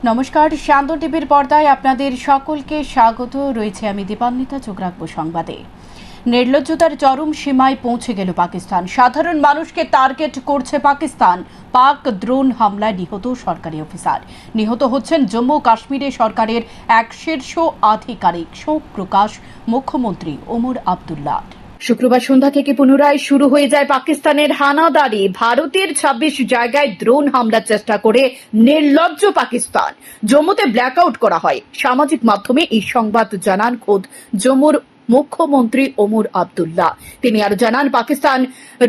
নমস্কার, শান্ত টিভির পর্দায় আপনাদের সকলকে স্বাগত। রয়েছে আমি দীপান্বিতা। চোখ রাখবো সংবাদে। নির্লজ্জতার চরম সীমায় পৌঁছে গেল পাকিস্তান। সাধারণ মানুষকে টার্গেট করছে পাকিস্তান। পাক ড্রোন হামলায় নিহত সরকারি অফিসার। নিহত হচ্ছেন জম্মু কাশ্মীরে সরকারের এক শীর্ষ আধিকারিক। শোক প্রকাশ মুখ্যমন্ত্রী ওমর আবদুল্লাহ। শুক্রবার সন্ধ্যা থেকে পুনরায় শুরু হয়ে যায় পাকিস্তানের হানাদারি। ভারতের ২৬ জায়গায় ড্রোন হামলার চেষ্টা করে নির্লজ্জ পাকিস্তান। জম্মুতে ব্ল্যাকআউট করা হয়। সামাজিক মাধ্যমে এই সংবাদ জানান খোদ জম্মুর মুখ্যমন্ত্রী ওমর আবদুল্লাহ। তিনি আরো জানান, পাকিস্তান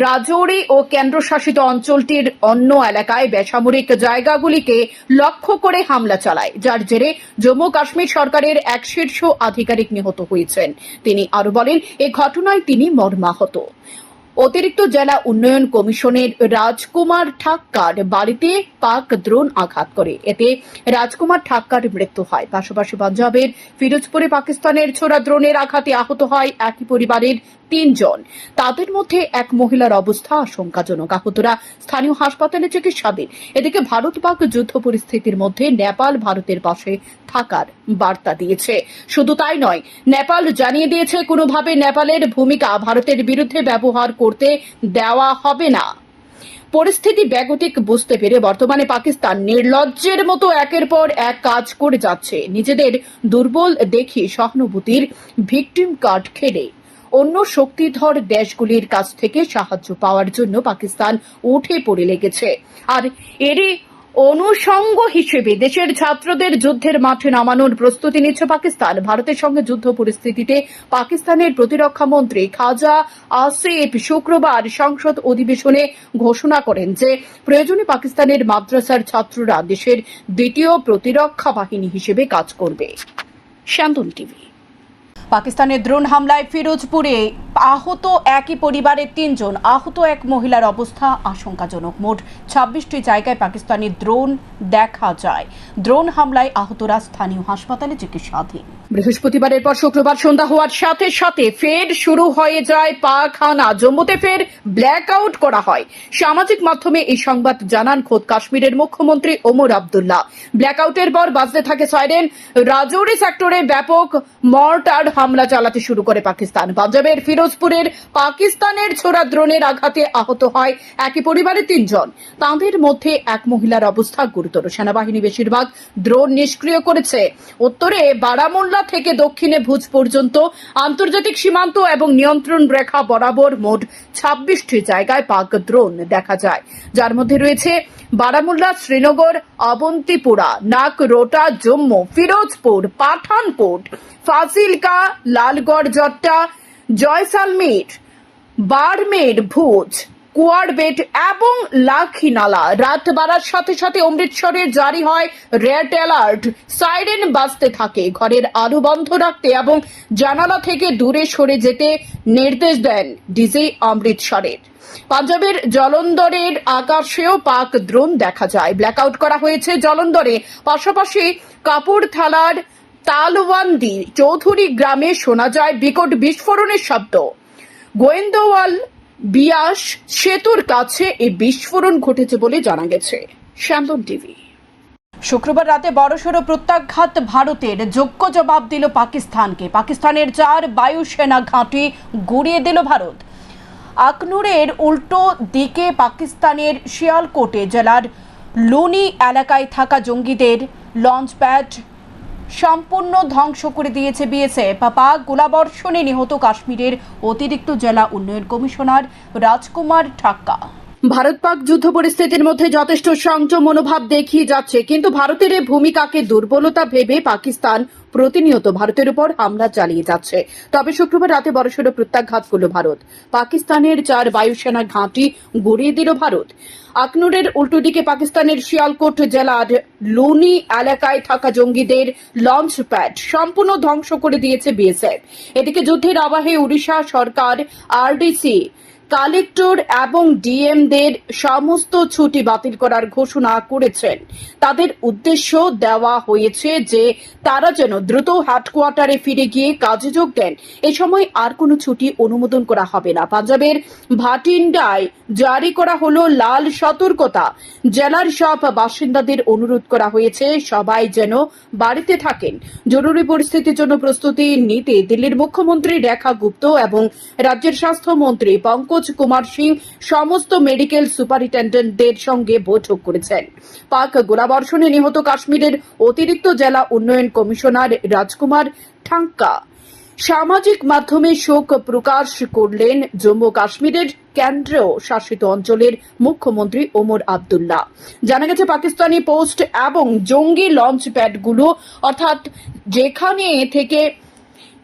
রাজৌরি ও কেন্দ্রশাসিত অঞ্চলটির অন্য এলাকায় বেসামরিক জায়গাগুলিকে লক্ষ্য করে হামলা চালায়, যার জেরে জম্মু কাশ্মীর সরকারের এক শীর্ষ আধিকারিক নিহত হয়েছেন। তিনি আরো বলেন, এ ঘটনায় তিনি মর্মাহত। অতিরিক্ত জেলা উন্নয়ন কমিশনের রাজকুমার ঠাক্কার বাড়িতে পাক ড্রোন আঘাত করে। এতে রাজকুমার ঠাক্কার মৃত্যু হয়। পাশাপাশি পাঞ্জাবের ফিরোজপুরে পাকিস্তানের ছোড়া ড্রোনের আঘাতে আহত হয় একই পরিবারের ৩ জন। তাদের মধ্যে এক মহিলার অবস্থা আশঙ্কাজনক। আহতরা স্থানীয় হাসপাতালে চিকিৎসাধীন। এদিকে ভারত পাক যুদ্ধ পরিস্থিতির মধ্যে নেপাল ভারতের পাশে থাকার বার্তা দিয়েছে। শুধু তাই নয়, নেপাল জানিয়ে দিয়েছে কোনোভাবে নেপালের ভূমিকা ভারতের বিরুদ্ধে ব্যবহার করতে দেওয়া হবে না। পরিস্থিতি বেগতিক বুঝতে পেরে বর্তমানে পাকিস্তান নির্লজ্জের মতো একের পর এক কাজ করে যাচ্ছে। নিজেদের দুর্বল দেখি সহানুভূতির ভিকটিম কার্ড খেলে অন্য শক্তিধর দেশগুলির কাছ থেকে সাহায্য পাওয়ার জন্য পাকিস্তান উঠে পড়ে লেগেছে। আর এরই অনুষঙ্গ হিসেবে দেশের ছাত্রদের যুদ্ধের মাঠে নামানোর প্রস্তুতি নিচ্ছে পাকিস্তান। ভারতের সঙ্গে যুদ্ধ পরিস্থিতিতে পাকিস্তানের প্রতিরক্ষা মন্ত্রী খাজা আসিফ শুক্রবার সংসদ অধিবেশনে ঘোষণা করেন যে প্রয়োজনে পাকিস্তানের মাদ্রাসার ছাত্ররা দেশের দ্বিতীয় প্রতিরক্ষা বাহিনী হিসেবে কাজ করবে। শান্তন টিভি। পাকিস্তানের ড্রোন হামলায় ফিরোজপুরে আহত একই পরিবারের ৩ জন। আহত এক মহিলার অবস্থা আশঙ্কাজনক। মোট ২৬টি জায়গায় পাকিস্তানি ড্রোন দেখা যায়। ড্রোন হামলায় আহতরা স্থানীয় হাসপাতালে চিকিৎসাধীন। বৃহস্পতিবারের পর শুক্রবার সন্ধ্যা হওয়ার সাথে সাথে ফের শুরু হয়ে যায় পাক হানা। জম্মুতে ফের ব্ল্যাকআউট করা হয়। সামাজিক মাধ্যমে এই সংবাদ জানান খোদ কাশ্মীরের মুখ্যমন্ত্রী ওমর আবদুল্লাহ। ব্ল্যাকআউটের পর বাজতে থাকে সাইরেন। রাজৌরি সেক্টরে ব্যাপক মর্টার হামলা চালাতে শুরু করে পাকিস্তান। পাঞ্জাবের ফিরোজপুরের পাকিস্তানের ছোড়া ড্রোনের আঘাতে আহত হয় একই পরিবারের ৩ জন। তাঁদের মধ্যে এক মহিলার অবস্থা গুরুতর। সেনাবাহিনী বেশিরভাগ ড্রোন নিষ্ক্রিয় করেছে। উত্তরে বারামুল্লা থেকে দক্ষিণে ভুজ পর্যন্ত আন্তর্জাতিক সীমান্ত এবং নিয়ন্ত্রণ রেখা বরাবর মোট ২৬টি জায়গায় পাক ড্রোন দেখা যায়, যার মধ্যে রয়েছে বারামুল্লা, শ্রীনগর, অবন্তিপুরা, নাকরোটা, জম্মু, ফিরোজপুর, পাঠানকোট, ফাজিলকা, লালগড়, জট্টা, জয়সালমীর, বাড়মের, ভুজ, কুয়ারবেট এবং লাখিনালা। রাত বাড়ার সাথে সাথে অমৃতসরে জারি হয় রেড অ্যালার্ট। সাইরেন বাজতে থাকে। ঘরের আলো বন্ধ রাখতে এবং জানালা থেকে দূরে সরে যেতে নির্দেশ দেন ডিজি অমৃতসরের। পাঞ্জাবের জলন্দরের আকাশেও পাক ড্রোন দেখা যায়। ব্ল্যাকআউট করা হয়েছে জলন্দরে। পাশাপাশি কাপুরথালার তালওয়ান্দি চৌধুরী গ্রামে শোনা যায় বিকট বিস্ফোরণের শব্দ। গোয়েন্দওয়াল বিয়াস সেতুর কাছে এই বিস্ফোরণ ঘটেছে বলে জানা গেছে। শান্তন টিভি। শুক্রবার রাতে বড়সড় প্রত্যাঘাত ভারতের। যোগ্য জবাব দিল পাকিস্তানকে। পাকিস্তানের ৪ বায়ুসেনা ঘাঁটি গুঁড়িয়ে দিল ভারত। আখনুরের উল্টো দিকে পাকিস্তানের শিয়ালকোটে জেলার লুনি এলাকায় থাকা জঙ্গিদের লঞ্চপ্যাড সম্পূর্ণ ধ্বংস করে দিয়েছে বিএসএফ। পাক গোলাবর্ষণে নিহত কাশ্মীরের অতিরিক্ত জেলা উন্নয়ন কমিশনার রাজকুমার ঠাক্কা। ভারত পাক যুদ্ধ পরিস্থিতির মধ্যে যথেষ্ট সংযম মনোভাব দেখিয়ে যাচ্ছে, কিন্তু ভারতের এই ভূমিকাকে দুর্বলতা ভেবে পাকিস্তান প্রতিনিয়ত ভারতের উপর হামলা চালিয়ে যাচ্ছে। তবে শুক্রবার রাতে বড়সড় প্রত্যাঘাত করল ভারত। পাকিস্তানের ৪ বায়ুসেনা ঘাঁটি গুঁড়িয়ে দিল ভারত। আখনুরের উল্টো দিকে পাকিস্তানের শিয়ালকোট জেলার লুনি এলাকায় থাকা জঙ্গিদের লঞ্চ প্যাড সম্পূর্ণ ধ্বংস করে দিয়েছে বিএসএফ। এদিকে যুদ্ধের আবহে উড়িষ্যা সরকার আরডিসি কালেক্টর এবং ডিএমদের সমস্ত ছুটি বাতিল করার ঘোষণা করেছেন। তাদের উদ্দেশ্য দেওয়া হয়েছে যে তারা যেন দ্রুত হেডকোয়ার্টারে ফিরে গিয়ে কাজে যোগ দেন। এ সময় আর কোনো ছুটি অনুমোদন করা হবে না। পাঞ্জাবের ভাটিন্ডায় জারি করা হলো লাল সতর্কতা। জেলার সব বাসিন্দাদের অনুরোধ করা হয়েছে সবাই যেন বাড়িতে থাকেন। জরুরি পরিস্থিতির জন্য প্রস্তুতি নিতে দিল্লির মুখ্যমন্ত্রী রেখা গুপ্ত এবং রাজ্যের স্বাস্থ্যমন্ত্রী পঙ্কজ কুমার সিং সমস্ত মেডিকেল সুপারিনটেন্ডেন্টদের সঙ্গে বৈঠক করেছেন। পাক গোলাবর্ষণে নিহত কাশ্মীরের অতিরিক্ত জেলা উন্নয়ন কমিশনার রাজকুমার ঠাঙ্কা সামাজিক মাধ্যমে শোক প্রকাশ করলেন জম্মু কাশ্মীরের কেন্দ্রীয় শাসিত অঞ্চলের মুখ্যমন্ত্রী ওমর আবদুল্লাহ। জানা গেছে পাকিস্তানি পোস্ট এবং জঙ্গি লঞ্চ প্যাডগুলো অর্থাৎ যেখানে থেকে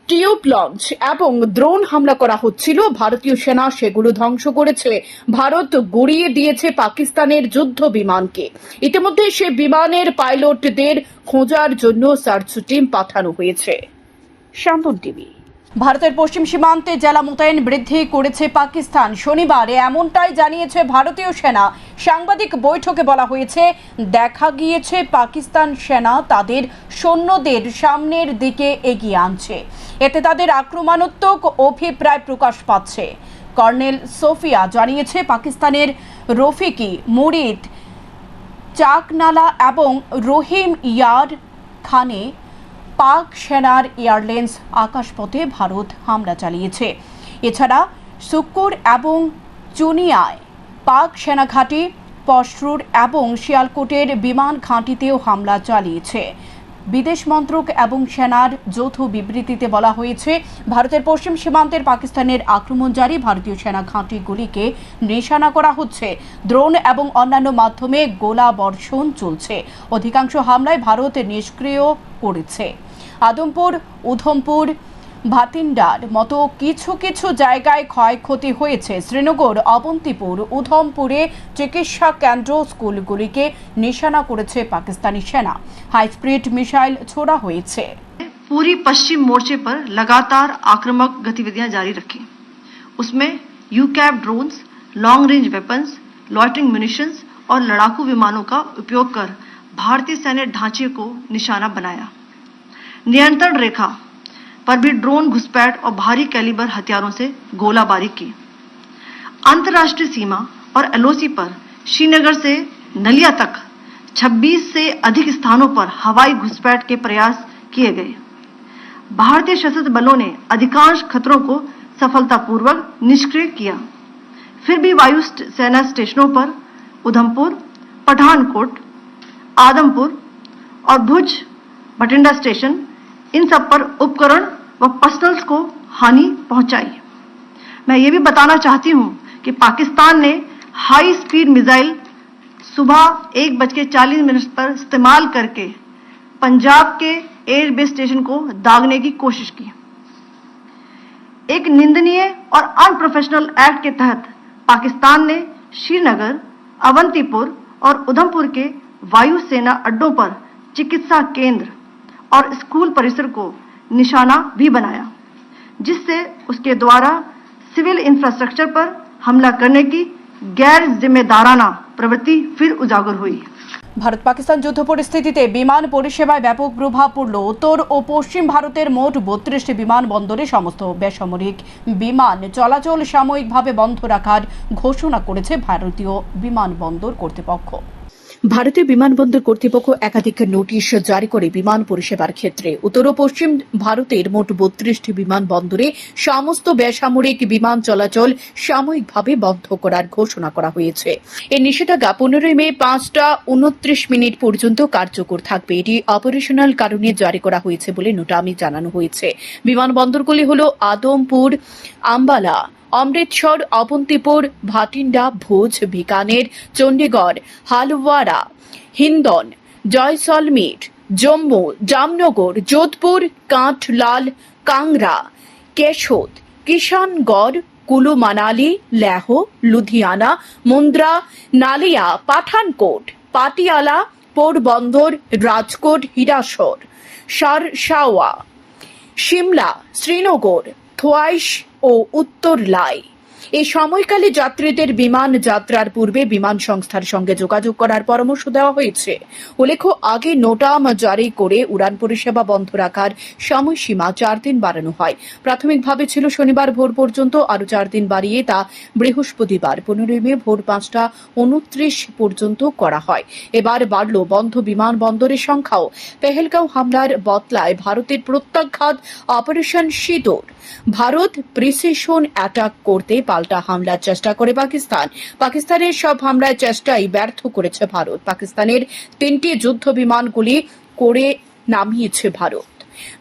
টিউব লঞ্চ এবং ড্রোন হামলা করা হচ্ছিল, ভারতীয় সেনা সেগুলো ধ্বংস করেছে। ভারত গুড়িয়ে দিয়েছে পাকিস্তানের যুদ্ধ বিমানকে। ইতিমধ্যে সে বিমানের পাইলটদের খোঁজার জন্য সার্চ টিম পাঠানো হয়েছে। শান্তন টিভি। ভারতের পশ্চিম সীমান্তে জেলা মোতায়েন বৃদ্ধি করেছে পাকিস্তান। শনিবার এমনটাই জানিয়েছে ভারতীয় সেনা। সাংবাদিক বৈঠকে বলা হয়েছে, দেখা গিয়েছে পাকিস্তান সেনা তাদের সৈন্যদের সামনের দিকে এগিয়ে আনছে। এতে তাদের আক্রমণাত্মক অভিপ্রায় প্রকাশ পাচ্ছে। কর্নেল সোফিয়া জানিয়েছে, পাকিস্তানের রফিকি, মুরিদ, চাকনালা এবং রহিম ইয়ার খানে পাক সেনার এয়ারলাইন্স আকাশপথে ভারত হামলা চালিয়েছে। এছাড়া সুক্কুর এবং চুনিয়ায় পাক সেনা ঘাঁটি, পশরুর এবং শিয়ালকোটের বিমান ঘাঁটিতেও হামলা চালিয়েছে। বিদেশ মন্ত্রক এবং সেনার যৌথ বিবৃতিতে বলা হয়েছে, ভারতের পশ্চিম সীমান্তের পাকিস্তানের আক্রমণকারী ভারতীয় সেনা ঘাঁটিগুলিকে নিশানা করা হচ্ছে। ড্রোন এবং অন্যান্য মাধ্যমে গোলা বর্ষণ চলছে। অধিকাংশ হামলায় ভারত নিষ্ক্রিয় করেছে। আদমপুর, উধমপুর, ভাতিন্ডার মতো কিছু কিছু জায়গায় ক্ষয়ক্ষতি হয়েছে। শ্রীনগর, অবন্তিপুর, উধমপুরে চিকিৎসা কেন্দ্র, স্কুলগুলিকে নিশানা করেছে পাকিস্তানি সেনা। হাই স্পিড মিসাইল ছোড়া হয়েছে। पूरी पश्चिम मोर्चे पर लगातार आक्रामक गतिविधियां जारी रखी। उसमें यूकैप drones, long range weapons, loitering munitions और लड़ाकू विमानों का उपयोग कर भारतीय सैन्य ढांचे को निशाना बनाया। नियंत्रण रेखा पर भी ड्रोन, घुसपैठ और भारी कैलिबर हथियारों से गोलाबारी की। अंतर्राष्ट्रीय सीमा और एलओसी पर श्रीनगर से नलिया तक 26 से अधिक स्थानों पर हवाई घुसपैठ के प्रयास किए गए। भारतीय सशस्त्र बलों ने अधिकांश खतरों को सफलतापूर्वक निष्क्रिय किया। फिर भी वायु सेना स्टेशनों पर उधमपुर, पठानकोट, आदमपुर और भुज भटिंडा स्टेशन, इन सब पर उपकरण व पर्सनल्स को हानि पहुंचाई। मैं ये भी बताना चाहती हूं कि पाकिस्तान ने हाई स्पीड मिसाइल सुबह 1:40 पर इस्तेमाल करके पंजाब के एयरबेस स्टेशन को दागने की कोशिश की। एक निंदनीय और अनप्रोफेशनल एक्ट के तहत पाकिस्तान ने श्रीनगर, अवंतीपुर और उधमपुर के वायु सेना अड्डों पर चिकित्सा केंद्र और स्कूल परिसर को निशाना भी बनाया, जिससे उसके द्वारा सिविल इंफ्रास्ट्रक्चर पर हमला करने की गैर जिम्मेदाराना प्रवृत्ति फिर उजागर हुई। ভারত পাকিস্তান যুদ্ধ পরিস্থিতিতে বিমান পরিষেবায় ব্যাপক প্রভাব পড়ল। উত্তর ও পশ্চিম ভারতের মোট 32টি বিমানবন্দরে সমস্ত বেসামরিক বিমান চলাচল সাময়িকভাবে বন্ধ রাখার ঘোষণা করেছে ভারতীয় বিমানবন্দর কর্তৃপক্ষ। ভারতীয় বিমানবন্দর কর্তৃপক্ষ একাধিক নোটিশ জারি করে বিমান পরিষেবার ক্ষেত্রে উত্তর ও পশ্চিম ভারতের মোট 32টি বিমানবন্দরে সমস্ত বেসামরিক বিমান চলাচল সাময়িকভাবে বন্ধ করার ঘোষণা করা হয়েছে। এই নিষেধাজ্ঞা 15 মে 5:29 পর্যন্ত কার্যকর থাকবে। এটি অপারেশনাল কারণে জারি করা হয়েছে বলে নোটামে জানানো হয়েছে। বিমানবন্দরগুলি হল আদমপুর, আম্বালা, অমৃতসর, অবন্তিপুর, ভাটিন্ডা, ভুজ, বিকানের, চণ্ডীগড়, হালওয়ারা, হিন্দন, জয়সলমীর, জম্মু, জামনগর, যোধপুর, কাঠলাল, কাংরা, কেশোদ, কিষানগড়, কুলু মানালি, লেহ, লুধিয়ানা, মুন্দ্রা, নালিয়া, পাঠানকোট, পাটিয়ালা, পোরবন্দর, রাজকোট, হিরাসর, সারসাওয়া, সিমলা, শ্রীনগর, থোয়াইশ ও উত্তর লাই। এই সময়কালে যাত্রীদের বিমান যাত্রার পূর্বে বিমান সংস্থার সঙ্গে যোগাযোগ করার পরামর্শ দেওয়া হয়েছে। উল্লেখ্য, আগে নোটাম জারি করে উড়ান পরিষেবা বন্ধ রাখার সময়সীমা 4 দিন বাড়ানো হয়। প্রাথমিকভাবে ছিল শনিবার ভোর পর্যন্ত, আরও 4 দিন বাড়িয়ে তা বৃহস্পতিবার 15 মে ভোর 5:29 পর্যন্ত করা হয়। এবার বাড়ল বন্ধ বিমানবন্দরের সংখ্যাও। পেহেলগাঁও হামলার বদলায় ভারতের প্রত্যাঘাত অপারেশন সিঁদুর। ভারত প্রিসিশন অ্যাটাক করতে পাল্টা হামলার চেষ্টা করে পাকিস্তানের সব হামলার চেষ্টাই ব্যর্থ করেছে ভারত। পাকিস্তানের 3টি যুদ্ধ বিমানগুলি করে নামিয়েছে ভারত,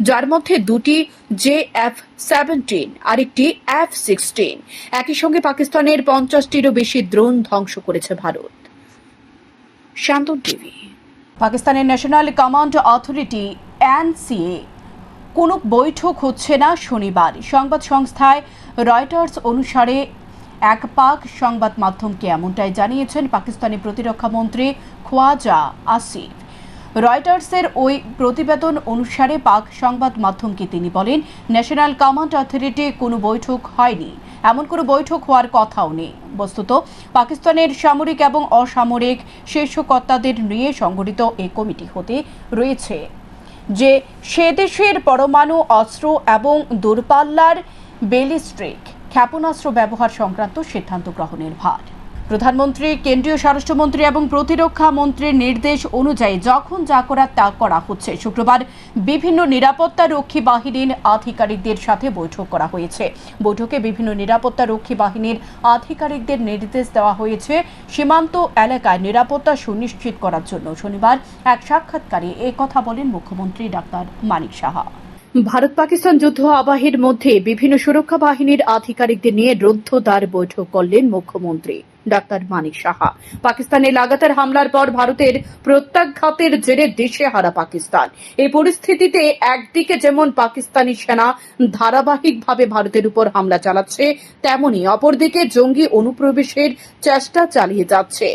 যার মধ্যে 2টি JF-17 আরেকটি F-16। একই সঙ্গে পাকিস্তানের 50টিরও বেশি ড্রোন ধ্বংস করেছে ভারত। শান্তন টিভি। পাকিস্তানের ন্যাশনাল কমান্ড অথরিটি NCA কোনো বৈঠক হচ্ছে না শনিবার। সংবাদ সংস্থায় রয়টার্স অনুসারে এক পাক সংবাদ মাধ্যমকে এমনটাই জানিয়েছেন পাকিস্তানি প্রতিরক্ষা মন্ত্রী খোয়াজা আসিফ। রয়টার্সের ওই প্রতিবেদন অনুসারে পাক সংবাদ মাধ্যমকে তিনি বলেন, ন্যাশনাল কমান্ড অথরিটি কোনো বৈঠক হয়নি, এমন কোনো বৈঠক হওয়ার কথাও নেই। বস্তুত পাকিস্তানের সামরিক এবং অসামরিক শীর্ষ কর্তাদের নিয়ে সংগঠিত এই কমিটি হতে রয়েছে যে সে দেশের পরমাণু অস্ত্র এবং দূরপাল্লার ব্যালিস্টিক ক্ষেপণাস্ত্র ব্যবহার সংক্রান্ত সিদ্ধান্ত গ্রহণের ভার। প্রধানমন্ত্রী, কেন্দ্রীয় স্বরাষ্ট্রমন্ত্রী এবং প্রতিরক্ষা মন্ত্রীর নির্দেশ অনুযায়ী যখন যা করার তা করা হচ্ছে। শুক্রবার বিভিন্ন নিরাপত্তা রক্ষী বাহিনীর আধিকারিকদের সাথে বৈঠক করা হয়েছে। বৈঠকে বিভিন্ন নিরাপত্তা রক্ষী বাহিনীর আধিকারিকদের নির্দেশ দেওয়া হয়েছে সীমান্ত এলাকায় নিরাপত্তা সুনিশ্চিত করার জন্য। শনিবার এক সাক্ষাৎকারে এই কথা বলেন মুখ্যমন্ত্রী ডাক্তার মানিক সাহা। ভারত পাকিস্তান যুদ্ধ আবহের মধ্যে বিভিন্ন সুরক্ষা বাহিনীর আধিকারিকদের নিয়ে রুদ্ধদ্বার বৈঠক করলেন মুখ্যমন্ত্রী ডাক্তার মানিক সাহা। পাকিস্তানে লাগাতার হামলার পর ভারতের প্রত্যাঘাতের জেরে দিশেহারা পাকিস্তান। এই পরিস্থিতিতে একদিকে যেমন পাকিস্তানি সেনা ধারাবাহিকভাবে ভারতের উপর হামলা চালাচ্ছে, তেমনি অপরদিকে জঙ্গি অনুপ্রবেশের চেষ্টা চালিয়ে যাচ্ছে।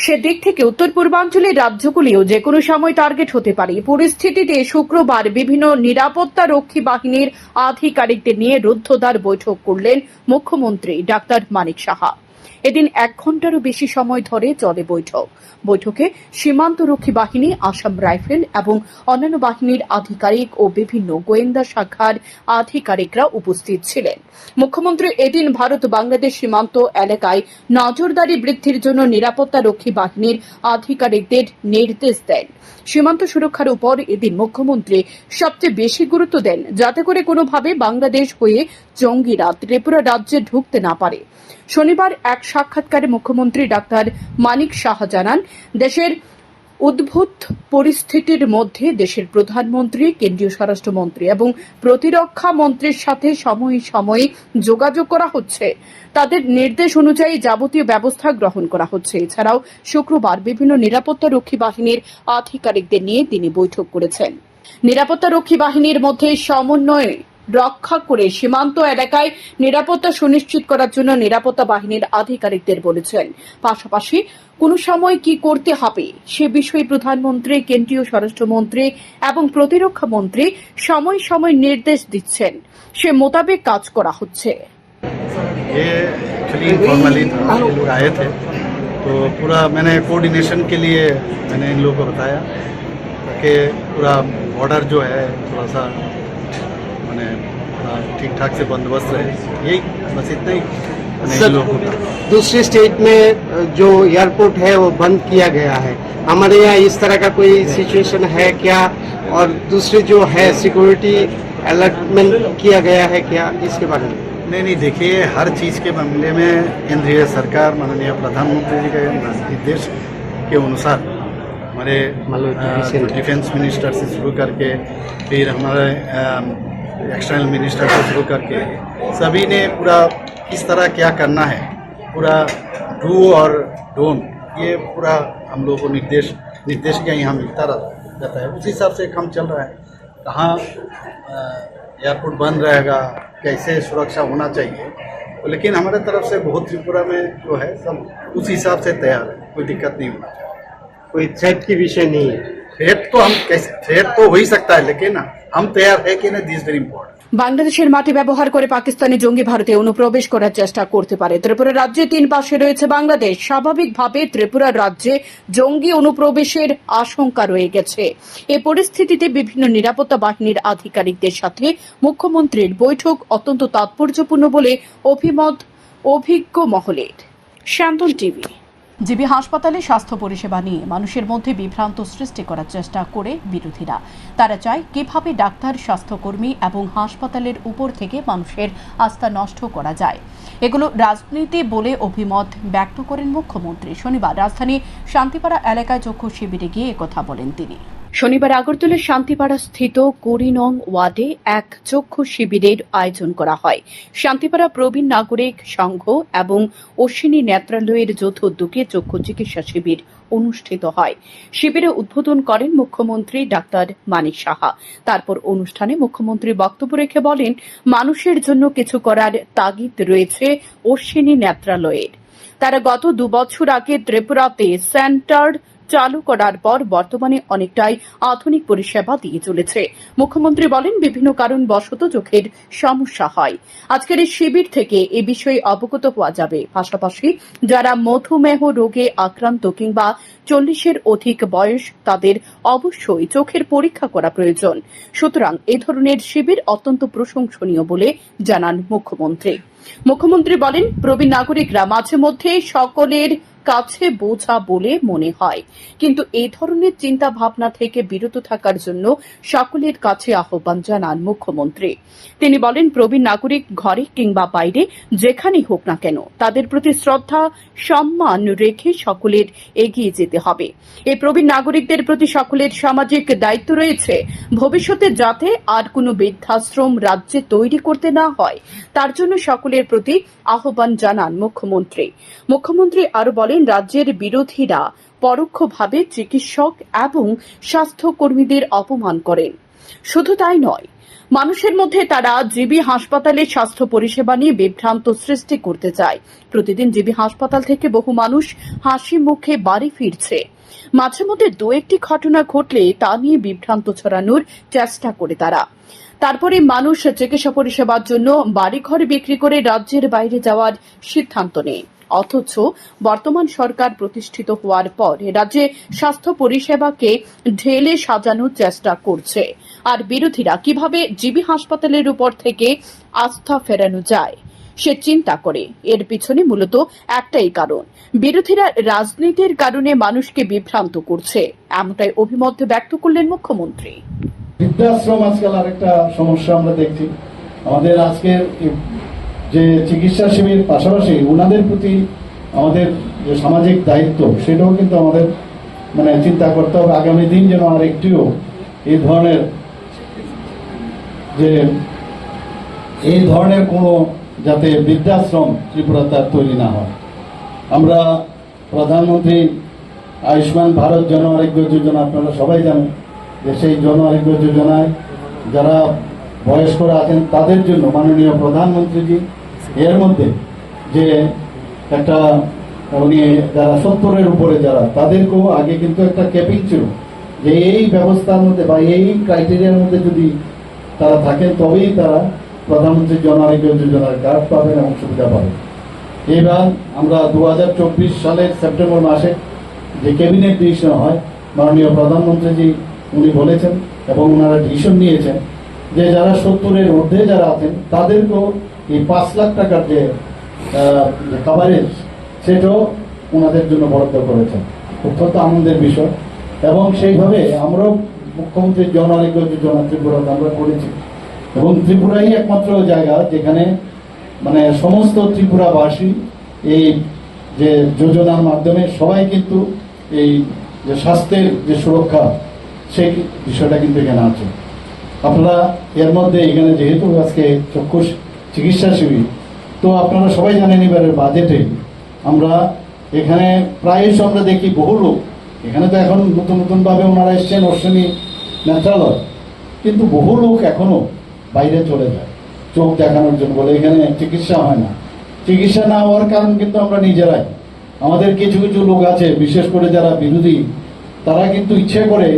সেদিক থেকে উত্তর পূর্বাঞ্চলের রাজ্যগুলিও যে কোনো সময় টার্গেট হতে পারে। পরিস্থিতিতে শুক্রবার বিভিন্ন নিরাপত্তা রক্ষী বাহিনীর আধিকারিকদের নিয়ে রুদ্ধদ্বার বৈঠক করলেন মুখ্যমন্ত্রী ডাক্তার মানিক সাহা। এদিন 1 ঘন্টারও বেশি সময় ধরে চলে বৈঠকে সীমান্তরক্ষী বাহিনী, আসাম রাইফেল এবং অন্যান্য বাহিনীর আধিকারিক ও বিভিন্ন গোয়েন্দা শাখার আধিকারিকরা উপস্থিত ছিলেন। মুখ্যমন্ত্রী এদিন ভারত বাংলাদেশ সীমান্ত এলাকায় নজরদারি বৃদ্ধির জন্য নিরাপত্তা রক্ষী বাহিনীর আধিকারিকদের নির্দেশ দেন। সীমান্ত সুরক্ষার উপর এদিন মুখ্যমন্ত্রী সবচেয়ে বেশি গুরুত্ব দেন, যাতে করে কোনোভাবে বাংলাদেশ হয়ে জঙ্গিরা ত্রিপুরা রাজ্যে ঢুকতে না পারে। শনিবার এক সাক্ষাৎকারে মুখ্যমন্ত্রী ডাক্তার মানিক সাহা জানান, দেশের উদ্ভূত পরিস্থিতির মধ্যে দেশের প্রধানমন্ত্রী, কেন্দ্রীয় স্বরাষ্ট্রমন্ত্রী এবং প্রতিরক্ষা মন্ত্রীর সাথে সময়ে যোগাযোগ করা হচ্ছে। তাদের নির্দেশ অনুযায়ী যাবতীয় ব্যবস্থা গ্রহণ করা হচ্ছে। এছাড়াও শুক্রবার বিভিন্ন নিরাপত্তা রক্ষী বাহিনীর আধিকারিকদের নিয়ে তিনি বৈঠক করেছেন। নিরাপত্তা রক্ষী বাহিনীর মধ্যে সমন্বয় রক্ষা করে সীমান্ত এলাকায় নিরাপত্তা সুনিশ্চিত করার জন্য নিরাপত্তা বাহিনীর আধিকারিকদের বলেছেন। পাশাপাশি কোন সময় কি করতে হবে সে বিষয়ে প্রধানমন্ত্রী, কেন্দ্রীয় স্বরাষ্ট্রমন্ত্রী এবং প্রতিরক্ষা মন্ত্রী সময় নির্দেশ দিচ্ছেন, সে মোতাবেক কাজ করা হচ্ছে। लोग आए थे तो पूरा मैंने कोऑर्डिनेशन के लिए मैंने इन लोगों को बताया कि पूरा बॉर्डर जो है थोड़ा सा मैंने ठीक ठाक से बंदोबस्त रहे, यही बस इतना ही मैंने इन लोगों को। दूसरे स्टेट में जो एयरपोर्ट है वो बंद किया गया है, हमारे यहाँ इस तरह का कोई सिचुएशन है क्या? और दूसरे जो है सिक्योरिटी अलर्टमेंट किया गया है क्या, इसके बारे में? नहीं देखिए, हर चीज़ के मामले में केंद्रीय सरकार माननीय प्रधानमंत्री जी के निर्देश के अनुसार हमारे डिफेंस मिनिस्टर से शुरू करके फिर हमारे एक्सटर्नल मिनिस्टर से शुरू करके सभी ने पूरा किस तरह क्या करना है, पूरा डू और डोंट, ये पूरा हम लोगों को निर्देश का यहाँ मिलता रहता है। उस हिसाब से काम चल रहा है। कहाँ एयरपोर्ट बंद रहेगा, कैसे सुरक्षा होना चाहिए, लेकिन हमारे तरफ से बहुत त्रिपुरा में जो है सब उस हिसाब से तैयार है, कोई दिक्कत नहीं होना चाहिए। कोई थ्रेट की विषय नहीं है? थ्रेट तो हम कैसे, थ्रेट तो हो ही सकता है, लेकिन हम तैयार है कि नहीं, दिस वेरी इम्पोर्टेंट। বাংলাদেশের মাটি ব্যবহার করে পাকিস্তানি জঙ্গি ভারতে অনুপ্রবেশ করার চেষ্টা করতে পারে। ত্রিপুরা রাজ্যে 3 পাশে রয়েছে বাংলাদেশ। স্বাভাবিকভাবে ত্রিপুরা রাজ্যে জঙ্গি অনুপ্রবেশের আশঙ্কা রয়ে গেছে। এ পরিস্থিতিতে বিভিন্ন নিরাপত্তা বাহিনীর আধিকারিকদের সাথে মুখ্যমন্ত্রীর বৈঠক অত্যন্ত তাৎপর্যপূর্ণ বলে অভিমত অভিজ্ঞ মহলের। শান্তন টিভি। জিবি হাসপাতালে স্বাস্থ্য পরিষেবা নিয়ে মানুষের মধ্যে বিভ্রান্ত সৃষ্টি করার চেষ্টা করে বিরোধীরা। তারা চায় কিভাবে ডাক্তার, স্বাস্থ্যকর্মী এবং হাসপাতালের উপর থেকে মানুষের আস্থা নষ্ট করা যায়। এগুলো রাজনীতি বলে অভিমত ব্যক্ত করেন মুখ্যমন্ত্রী। শনিবার রাজধানী শান্তিপাড়া এলাকায় চক্ষু শিবিরে গিয়ে একথা বলেন তিনি। শনিবার আগরতলার শান্তিপাড়া স্থিত কুড়ি নং ওয়ার্ডে এক চক্ষু শিবিরের আয়োজন করা হয়। শান্তিপাড়া প্রবীণ নাগরিক সংঘ এবং অশ্বিনী নেত্রালয়ের যৌথ উদ্যোগে চক্ষু চিকিৎসা শিবির অনুষ্ঠিত হয়। শিবিরে উদ্বোধন করেন মুখ্যমন্ত্রী ডাক্তার মানিক সাহা। তারপর অনুষ্ঠানে মুখ্যমন্ত্রী বক্তব্য রেখে বলেন, মানুষের জন্য কিছু করার তাগিদ রয়েছে অশ্বিনী নেত্রালয়ের। তারা গত 2 বছর আগে ত্রিপুরাতে সেন্টার চালু করার পর বর্তমানে অনেকটাই আধুনিক পরিষেবা দিয়ে চলেছে। মুখ্যমন্ত্রী বলেন, বিভিন্ন কারণবশত চোখের সমস্যা হয়। আজকের এই শিবির থেকে এ বিষয়ে অবগত হওয়া যাবে। পাশাপাশি যারা মধুমেহ রোগে আক্রান্ত কিংবা 40-এর অধিক বয়স, তাদের অবশ্যই চোখের পরীক্ষা করা প্রয়োজন। সুতরাং এ ধরনের শিবির অত্যন্ত প্রশংসনীয় বলে জানান মুখ্যমন্ত্রী। মুখ্যমন্ত্রী বলেন, প্রবীণ নাগরিকরা মাঝে মধ্যে সকলের কাছে বোঝা বলে মনে হয়, কিন্তু এই ধরনের চিন্তা ভাবনা থেকে বিরত থাকার জন্য সকলের কাছে আহ্বান জানান মুখ্যমন্ত্রী। তিনি বলেন, প্রবীণ নাগরিক ঘরে কিংবা বাইরে যেখানেই হোক না কেন, তাদের প্রতি শ্রদ্ধা সম্মান রেখে সকলের এগিয়ে যেতে হবে। এই প্রবীণ নাগরিকদের প্রতি সকলের সামাজিক দায়িত্ব রয়েছে। ভবিষ্যতে যাতে আর কোনো বৃদ্ধাশ্রম রাজ্যে তৈরি করতে না হয়, তার জন্য সকলের প্রতি আহ্বান জানান মুখ্যমন্ত্রী। মুখ্যমন্ত্রী আরো বলেন, রাজ্যের বিরোধীরা পরোক্ষভাবে চিকিৎসক এবং স্বাস্থ্যকর্মীদের অপমান করেন। শুধু তাই নয়, মানুষের মধ্যে তারা জিবি হাসপাতালে স্বাস্থ্য পরিষেবা নিয়ে বিভ্রান্ত সৃষ্টি করতে চায়। প্রতিদিন জিবি হাসপাতাল থেকে বহু মানুষ হাসি মুখে বাড়ি ফিরছে। মাঝে মধ্যে 2-1টি ঘটনা ঘটলে তা নিয়ে বিভ্রান্ত ছড়ানোর চেষ্টা করে তারা। তারপরে মানুষ চিকিৎসা পরিষেবার জন্য বাড়িঘর বিক্রি করে রাজ্যের বাইরে যাওয়ার সিদ্ধান্ত নেয়। অথচ বর্তমান সরকার প্রতিষ্ঠিত হওয়ার পর রাজ্যে স্বাস্থ্য পরিষেবাকে ঢেলে সাজানোর চেষ্টা করছে। আর বিরোধীরা কিভাবে জিবি হাসপাতালের উপর থেকে আস্থা ফেরানো যায় সে চিন্তা করে। এর পিছনে মূলত একটাই কারণ, বিরোধীরা রাজনীতির কারণে মানুষকে বিভ্রান্ত করছে। এমনটাই অভিমত ব্যক্ত করলেন মুখ্যমন্ত্রী। বৃদ্ধাশ্রম আজকাল আরেকটা সমস্যা আমরা দেখছি। আমাদের আজকের যে চিকিৎসা শিবির পাশাপাশি ওনাদের প্রতি আমাদের যে সামাজিক দায়িত্ব, সেটাও কিন্তু আমাদের চিন্তা করতে হবে। আগামী দিন যেন আর একটিও এই ধরনের কোনো যাতে বৃদ্ধাশ্রম ত্রিপুরাতে তৈরি না হয়। আমরা প্রধানমন্ত্রী আয়ুষ্মান ভারত জন আরোগ্য যোজনা, আপনারা সবাই জানেন যে সেই জন আরোগ্য যোজনায় যারা বয়স্করা আছেন তাদের জন্য মাননীয় প্রধানমন্ত্রীজি এর মধ্যে যে একটা উনি যারা 70-এর উপরে যারা, তাদেরকেও আগে কিন্তু একটা ক্যাপিং ছিল যে এই ব্যবস্থার মধ্যে বা এই ক্রাইটেরিয়ার মধ্যে যদি তারা থাকেন তবেই তারা প্রধানমন্ত্রী জন আরোগ্য যোজনার কার্ড পাবেন এবং সুবিধা পাবেন। এবার আমরা 2024 সালের সেপ্টেম্বর মাসে যে ক্যাবিনেট ডিসিশন হয়, মাননীয় প্রধানমন্ত্রীজি উনি বলেছেন এবং ওনারা ডিসিশন নিয়েছেন যে যারা 70-এর মধ্যে যারা আছেন তাদেরকেও এই 5 লাখ টাকার যে কভারেজ সেটাও ওনাদের জন্য বরাদ্দ করেছেন। অত্যন্ত আনন্দের বিষয়। এবং সেইভাবে আমরাও মুখ্যমন্ত্রী জন আরোগ্য যোজনা ত্রিপুরাতে আমরা করেছি এবং ত্রিপুরাই একমাত্র জায়গা যেখানে সমস্ত ত্রিপুরাবাসী এই যে যোজনার মাধ্যমে সবাই কিন্তু এই যে স্বাস্থ্যের যে সুরক্ষা সেই বিষয়টা কিন্তু এখানে আছে। আপনারা এর মধ্যে এখানে যেহেতু আজকে চক্ষু চিকিৎসা শিবির, তো আপনারা সবাই জানেন এবারের বাজেটে আমরা এখানে প্রায়শ আমরা দেখি বহু লোক এখানে, তো এখন নতুন ভাবে ওনারা এসছেন অশ্বিনী নেত্রালয়, কিন্তু বহু লোক এখনো বাইরে চলে যায় চোখ দেখানোর জন্য, বলে এখানে চিকিৎসা হয় না। চিকিৎসা না হওয়ার কারণ কিন্তু আমরা নিজেরাই। আমাদের কিছু কিছু লোক আছে, বিশেষ করে যারা বিরোধী, তারা কিন্তু ইচ্ছে করে,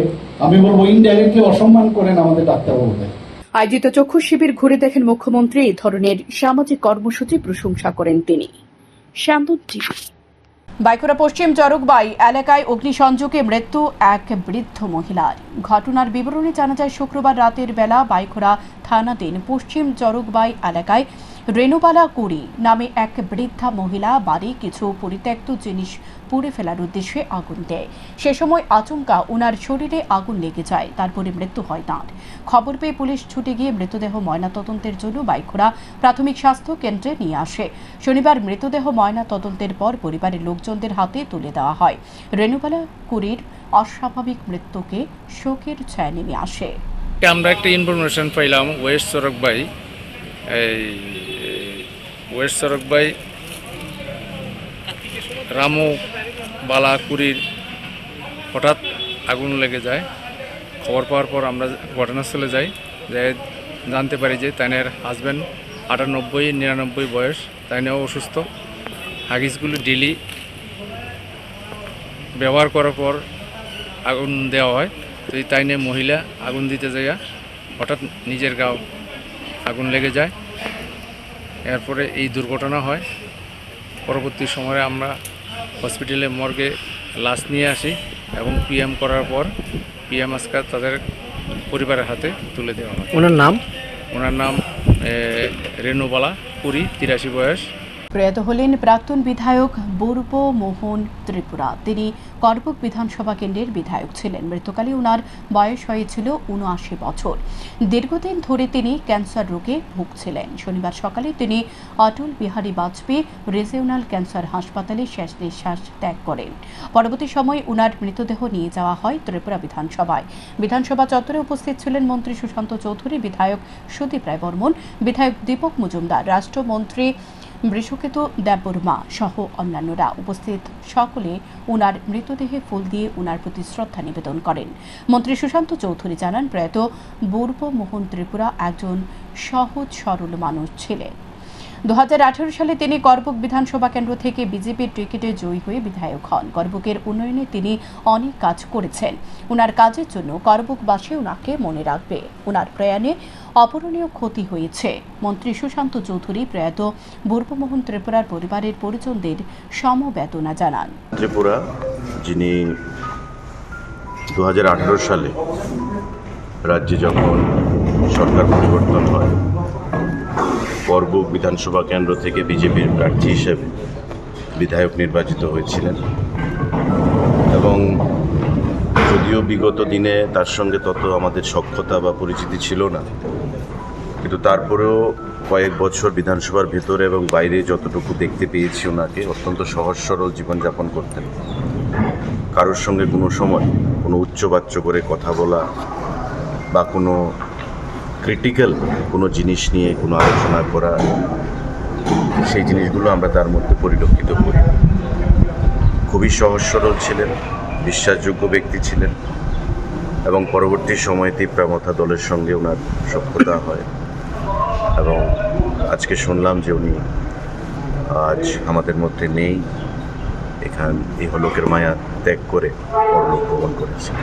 আমি বলবো ইনডাইরেক্টলি অসম্মান করেন আমাদের ডাক্তারবাবুদের। আয়োজিত চক্ষু শিবির ঘুরে দেখেন মুখ্যমন্ত্রী। এই ধরনের সামাজিক কর্মসূচি প্রশংসা করেন তিনি। বাইখোরা পশ্চিম চরকবাই এলাকায় অগ্নিসংযোগে মৃত্যু এক বৃদ্ধ মহিলার। ঘটনার বিবরণী জানা যায়, শুক্রবার রাতের বেলা বাইখোরা থানাধীন পশ্চিম চরকবাই এলাকায় রেণুবালা কুড়ি নামে এক বৃদ্ধা মহিলা বাড়ি কিছু পরিত্যক্ত জিনিস পুড়ে ফেলার উদ্দেশ্যে আগুন দেয়। সে সময় আচমকা ওনার শরীরে আগুন লেগে যায়, তারপরে মৃত্যু হয় তাঁর। খবর পেয়ে পুলিশ ছুটে গিয়ে মৃতদেহ ময়নাতদন্তের জন্য বাইখোরা প্রাথমিক স্বাস্থ্য কেন্দ্রে নিয়ে আসে। শনিবার মৃতদেহ ময়নাতদন্তের পর পরিবারের লোকজনদের হাতে তুলে দেওয়া হয়। রেণুবালা কুড়ির অস্বাভাবিক মৃত্যুকে শোকের ছায়া নেমে আসে। আমরা একটা ইনফরমেশন পাইলাম ওয়েস্ট চরকবাই রামু বালা কুড়ির হঠাৎ আগুন লেগে যায়। খবর পাওয়ার পর আমরা ঘটনাস্থলে যাই, জানতে পারি যে তাইনের হাজব্যান্ড 98-99 বয়স, তাইনেও অসুস্থ। হাগিসগুলো ডেলি ব্যবহার করার পর আগুন দেওয়া হয়। তো এই তাইনে মহিলা আগুন দিতে যাইয়া হঠাৎ নিজের গাও আগুন লেগে যায়। এরপরে এই দুর্ঘটনা হয়। পরবর্তী সময়ে আমরা হসপিটালে মর্গে লাশ নিয়ে আসি এবং পিএম করার পর পিএম আজকে তাদের পরিবারের হাতে তুলে দেওয়া হয়। ওনার নাম রেণুবালা কুড়ি, 83 বয়স। প্রয়াত হলেন প্রাক্তন বিধায়ক বূর্ব মোহন ত্রিপুরা। তিনি করবুক বিধানসভা কেন্দ্রের বিধায়ক ছিলেন। মৃত্যুকালে ওনার বয়স হয়েছিল 79 বছর। দীর্ঘদিন ধরে তিনি ক্যান্সার রোগে ভুগছিলেন। শনিবার সকালে তিনি অটল বিহারী বাজপেয়ী রিজিওনাল ক্যান্সার হাসপাতালে শেষ নিঃশ্বাস ত্যাগ করেন। পরবর্তী সময়ে ওনার মৃতদেহ নিয়ে যাওয়া হয় ত্রিপুরা বিধানসভায়। বিধানসভা চত্বরে উপস্থিত ছিলেন মন্ত্রী সুশান্ত চৌধুরী, বিধায়ক সুদীপ রায় বর্মন, বিধায়ক দীপক মজুমদার, রাষ্ট্রমন্ত্রী বৃষকেতু দেববর্মা সহ অন্যান্যরা। উপস্থিত সকলে ওনার মৃতদেহে ফুল দিয়ে ওনার প্রতি শ্রদ্ধা নিবেদন করেন। মন্ত্রী সুশান্ত চৌধুরী জানান, প্রয়াত বূর্ব মোহন ত্রিপুরা একজন সহজ সরল মানুষ ছিলেন। 2018 সালে তিনি করবুক বিধানসভা কেন্দ্র থেকে বিজেপির টিকিটে জয়ী হয়ে বিধায়ক হন। করবুকের উন্নয়নে তিনি অনেক কাজ করেছেন। ওনার কাজের জন্য করবুকবাসী ওনাকে মনে রাখবে। ওনার প্রয়াণে অপূরণীয় ক্ষতি হয়েছে। মন্ত্রী সুশান্ত চৌধুরী প্রয়াত বূর্বমোহন ত্রিপুরার পরিবারের পরিজনদের সমবেদনা জানান। ত্রিপুরা, যিনি 2018 সালে রাজ্যে যখন সরকার পরিবর্তন হয়, করবুক বিধানসভা কেন্দ্র থেকে বিজেপির প্রার্থী হিসেবে বিধায়ক নির্বাচিত হয়েছিলেন এবং যদিও বিগত দিনে তার সঙ্গে তত আমাদের সখ্যতা বা পরিচিতি ছিল না, কিন্তু তারপরেও কয়েক বছর বিধানসভার ভেতরে এবং বাইরে যতটুকু দেখতে পেয়েছি, ওনাকে অত্যন্ত সহজ সরল জীবনযাপন করতেন। কারোর সঙ্গে কোনো সময় কোনো উচ্চবাচ্য করে কথা বলা বা কোনো ক্রিটিক্যাল কোনো জিনিস নিয়ে কোনো আলোচনা করা, সেই জিনিসগুলো আমরা তার মধ্যে পরিলক্ষিত করি। খুবই সহজ সরল ছিলেন, বিশ্বাসযোগ্য ব্যক্তি ছিলেন এবং পরবর্তী সময়ে তীব্রামথা দলের সঙ্গে ওনার সখ্যতা হয় এবং আজকে শুনলাম যে উনি আজ আমাদের মধ্যে নেই। এই হলোকের মায়া ত্যাগ করে পরলোক গমন করেছেন।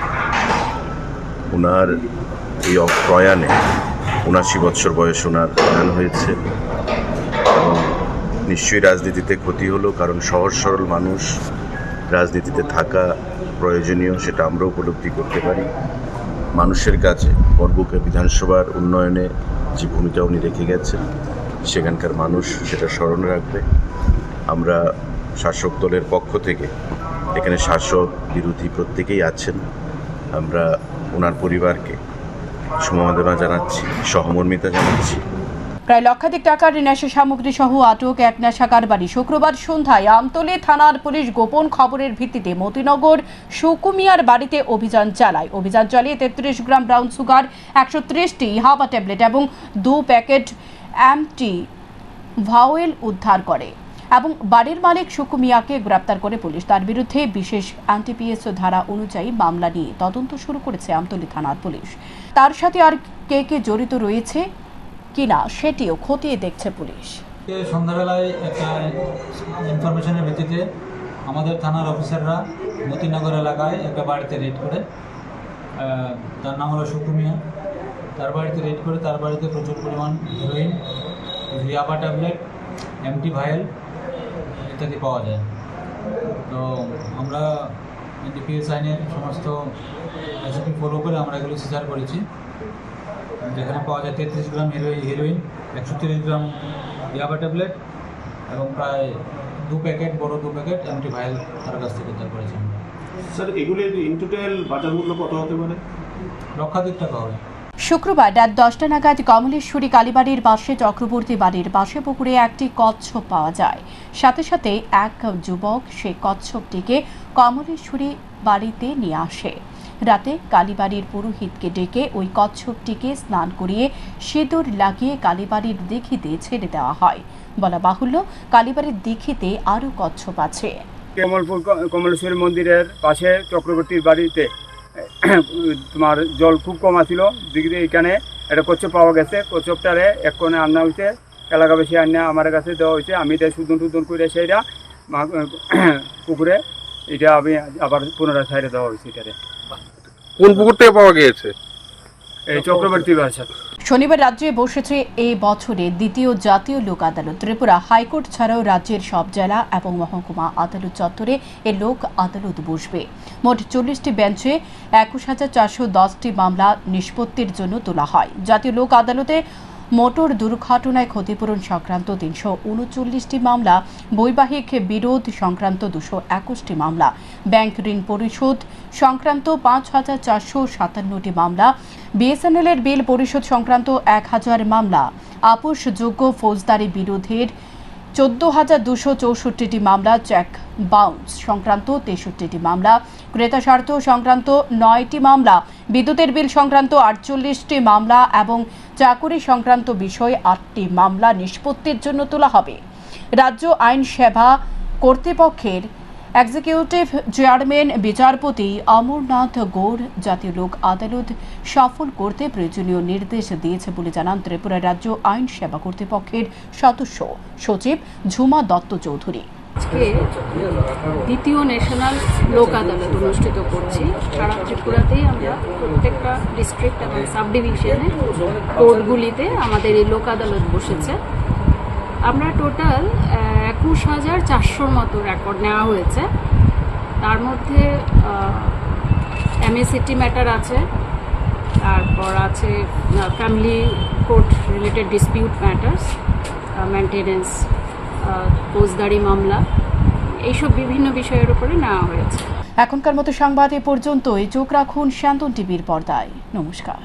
ওনার এই প্রয়াণে 79 বছর বয়স ওনার প্রয়াণ হয়েছে এবং নিশ্চয়ই রাজনীতিতে ক্ষতি হলো, কারণ সহজ সরল মানুষ রাজনীতিতে থাকা প্রয়োজনীয়, সেটা আমরা উপলব্ধি করতে পারি। মানুষের কাছে করবুক বিধানসভার উন্নয়নে যে ভূমিকা উনি রেখে গেছেন, সেখানকার মানুষ সেটা স্মরণ রাখবে। আমরা শাসক দলের পক্ষ থেকে, এখানে শাসক বিরোধী প্রত্যেকেই আছেন, আমরা ওনার পরিবারকে সমবেদনা জানাচ্ছি, সহমর্মিতা জানাচ্ছি। প্রায় লক্ষাধিক টাকার নেশা সামগ্রী সহ আটক এক নেশা কারবারি। শুক্রবার সন্ধ্যায় আমতলী থানার পুলিশ গোপন খবরের ভিত্তিতে মতিনগর সুকুমিয়ার বাড়িতে অভিযান চালায়। অভিযান চালিয়ে 33 গ্রাম ব্রাউন সুগার, 130টি হাবা ট্যাবলেট এবং 2 প্যাকেট এমটি ভাওয়েল উদ্ধার করে এবং বাড়ির মালিক সুকুমিয়াকে গ্রেপ্তার করে পুলিশ। তার বিরুদ্ধে বিশেষ এনটিপিএস ধারা অনুযায়ী মামলা নিয়ে তদন্ত শুরু করেছে আমতলী থানার পুলিশ। তার সাথে আর কে জড়িত রয়েছে কিনা সেটিও খতিয়ে দেখছে পুলিশ। সন্ধ্যাবেলায় একটা ইনফরমেশনের ভিত্তিতে আমাদের থানার অফিসাররা মতিনগর এলাকায় একটা বাড়িতে রেড করে, তার নাম হলো সুকুমিয়া। তার বাড়িতে রেড করে তার বাড়িতে প্রচুর পরিমাণ হিরোইন, ইয়াবা ট্যাবলেট, এমটি ভাইল ইত্যাদি পাওয়া যায়। তো আমরা এনডিপিএস আইনের সমস্ত রেসিপি ফলো করে আমরা এগুলো সিজার করেছি, যেখানে পাওয়া যায় 33 গ্রাম হিরোইন, 130 গ্রাম ইয়াবা ট্যাবলেট এবং প্রায় 2 প্যাকেট, বড় 2 প্যাকেট এমটি ভাইল তার কাছ থেকে উদ্ধার করেছি। স্যার, এগুলির ইন টোটাল বাজার মূল্য কত হতে পারে? লক্ষাধিক টাকা হবে। শুক্রবার রাত 10টা নাগাদ কমলেশ্বরী কালীবাড়ির পাশে চক্রবর্তী বাড়ির পাশে পুকুরে একটি কচ্ছপ পাওয়া যায়। সাথে সাথে এক যুবক সেই কচ্ছপটিকে কমলেশ্বরী বাড়িতে নিয়ে আসে। রাতে কালীবাড়ির পুরোহিতকে ডেকে ওই কচ্ছপটিকে স্নান করিয়ে সিঁদুর লাগিয়ে কালীবাড়ির দিঘিতে ছেড়ে দেওয়া হয়। বলা বাহুল্য, কালীবাড়ির দিঘিতে আরও কচ্ছপ আছে। কমলেশ্বরী মন্দিরের পাশে চক্রবর্তীর বাড়িতে তোমার জল খুব কম আছিল, দিকে এখানে একটা কচ্ছপ পাওয়া গেছে। কচ্ছপটারে এক কোণে আনা হয়েছে, এলাকাবাসী আনা আমার কাছে দেওয়া হয়েছে। আমি এটা সুদন করে সেইটা পুকুরে এটা আমি আবার পুনরায় সাইডে দেওয়া হয়েছে। এটারে কোন পুকুর থেকে পাওয়া গিয়েছে? এই চক্রবর্তী বাসা। শনিবার রাজ্যে বসেছে এই বছরের দ্বিতীয় জাতীয় লোক আদালত। ত্রিপুরা হাইকোর্ট ছাড়াও রাজ্যের সব জেলা এবং মহকুমা আদালত চত্বরে এই লোক আদালত বসবে। মোট 40টি বেঞ্চে 21,410টি মামলা নিষ্পত্তির জন্য তোলা হয়। জাতীয় লোক আদালতে মোটর দুর্ঘটনায় ক্ষতিপূরণ সংক্রান্ত 339টি মামলা, বৈবাহিক বিরোধ সংক্রান্ত 221টি মামলা, ব্যাংক ঋণ পরিশোধ সংক্রান্ত 5,457টি মামলা, বিএসএনএলের বিল পরিশোধ সংক্রান্ত 1000 মামলা, আপোষযোগ্য ফৌজদারি বিরোধের 14,264টি মামলা, চেক বাউন্স সংক্রান্ত 63টি মামলা, ক্রেতা স্বার্থ সংক্রান্ত 9টি মামলা, বিদ্যুতের বিল সংক্রান্ত 48টি মামলা এবং চাকুরি সংক্রান্ত বিষয়ে 8টি মামলা নিষ্পত্তির জন্য তোলা হবে। রাজ্য আইন সেবা কর্তৃপক্ষের এক্সিকিউটিভ চেয়ারম্যান বিচারপতি অমরনাথ গৌড় জাতীয় লোক আদালত সফল করতে প্রয়োজনীয় নির্দেশ দিয়েছে বলে জানান ত্রিপুরা রাজ্য আইন সেবা কর্তৃপক্ষের সদস্য সচিব ঝুমা দত্ত চৌধুরী। আজকে দ্বিতীয় ন্যাশনাল লোক আদালত অনুষ্ঠিত করছি। সারা ত্রিপুরাতেই আমরা প্রত্যেকটা ডিস্ট্রিক্ট এবং সাব ডিভিশনে কোর্টগুলিতে আমাদের এই লোক আদালত বসেছে। আমরা টোটাল 21,400 মতো রেকর্ড নেওয়া হয়েছে। তার মধ্যে এমএসিটি ম্যাটার আছে, তারপর আছে family court related dispute matters, maintenance, ফৌজদারি মামলা, এইসব বিভিন্ন বিষয়ের উপরে নেওয়া হয়েছে। এখনকার মতো সংবাদ এ পর্যন্তই। চোখ রাখুন শান্তন টিভির পর্দায়। নমস্কার।